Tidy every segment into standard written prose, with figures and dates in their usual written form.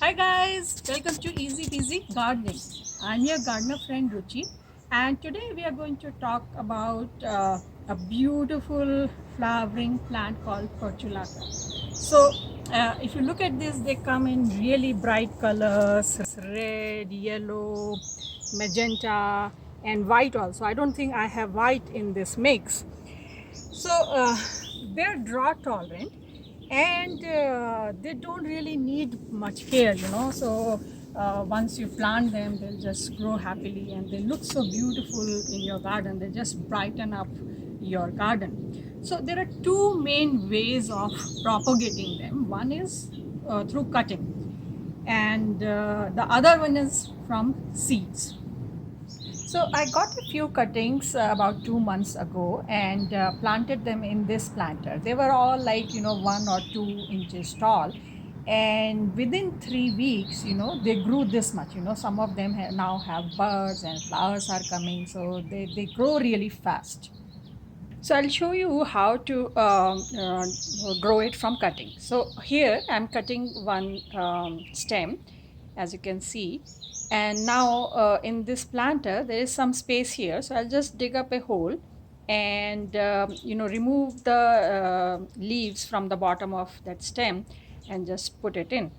Hi guys, welcome to Easy Peasy Gardening. I'm your gardener friend Ruchi, and today we are going to talk about a beautiful flowering plant called Portulaca. So if you look at this, they come in really bright colors, red, yellow, magenta and white also. I don't think I have white in this mix. So they're drought tolerant, and they don't really need much care, So once you plant them, they'll just grow happily and they look so beautiful in your garden. They just brighten up your garden. So there are two main ways of propagating them. One is through cutting, and the other one is from seeds. So I got a few cuttings about 2 months ago and planted them in this planter. They were all like 1 or 2 inches tall, and within 3 weeks, they grew this much. Some of them now have buds and flowers are coming, so they grow really fast. So I'll show you how to grow it from cutting. So here I'm cutting one stem, as you can see. And now in this planter, there is some space here. So I'll just dig up a hole and remove the leaves from the bottom of that stem and just put it in.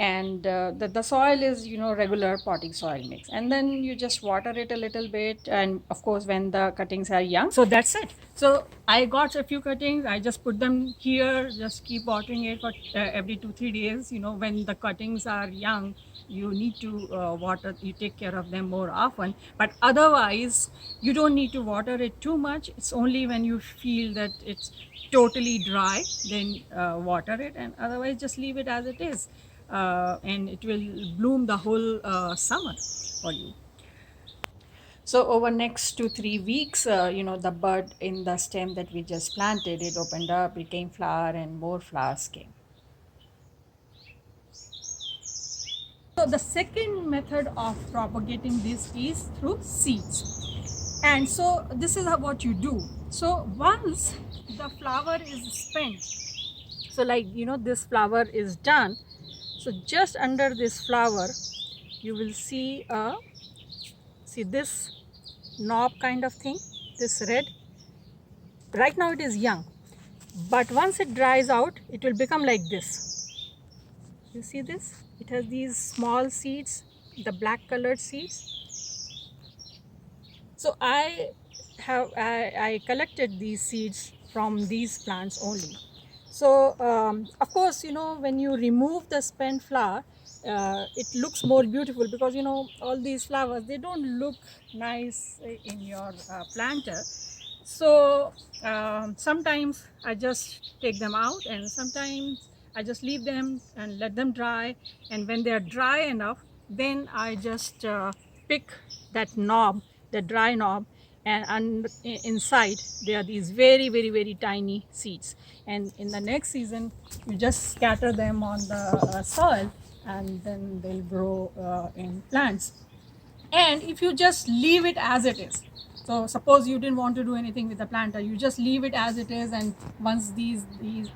And the soil is regular potting soil mix, and then you just water it a little bit, and of course when the cuttings are young. So that's it. So I got a few cuttings, I just put them here, just keep watering it for every 2-3 days. When the cuttings are young, you need to water, you take care of them more often, but otherwise you don't need to water it too much. It's only when you feel that it's totally dry, then water it, and otherwise just leave it as it is, and it will bloom the whole summer for you. So over next 2-3 weeks, the bud in the stem that we just planted, it opened up, became flower, and more flowers came. So the second method of propagating this is through seeds. And so this is what you do. So once the flower is spent, so like this flower is done, so just under this flower you will see this knob kind of thing, this red. Right now it is young, but once it dries out, it will become like this. You see this? It has these small seeds, the black colored seeds. So I collected these seeds from these plants only. So of course, when you remove the spent flower, it looks more beautiful, because all these flowers, they don't look nice in your planter. So sometimes I just take them out, and sometimes I just leave them and let them dry, and when they are dry enough, then I just pick that knob, the dry knob, and inside there are these very, very, very tiny seeds, and in the next season you just scatter them on the soil, and then they'll grow in plants. And if you just leave it as it is, so suppose you didn't want to do anything with the planter, you just leave it as it is, and once these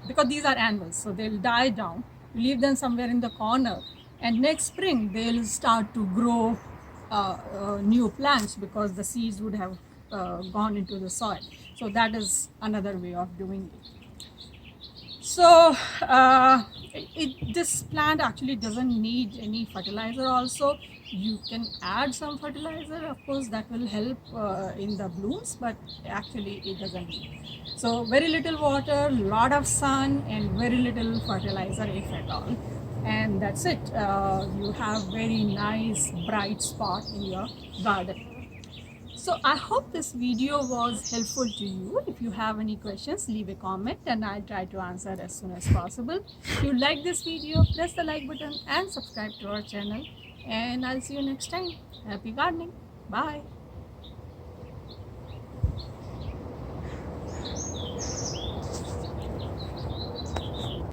because these are annuals, so they'll die down, you leave them somewhere in the corner, and next spring they'll start to grow new plants, because the seeds would have gone into the soil. So that is another way of doing it. So this plant actually doesn't need any fertilizer also. You can add some fertilizer, of course, that will help in the blooms, but actually it doesn't need. So very little water, lot of sun, and very little fertilizer, if at all. And that's it. You have very nice bright spot in your garden. So I hope this video was helpful to you. If you have any questions, leave a comment and I'll try to answer as soon as possible. If you like this video, press the like button and subscribe to our channel. And I'll see you next time. Happy gardening. Bye.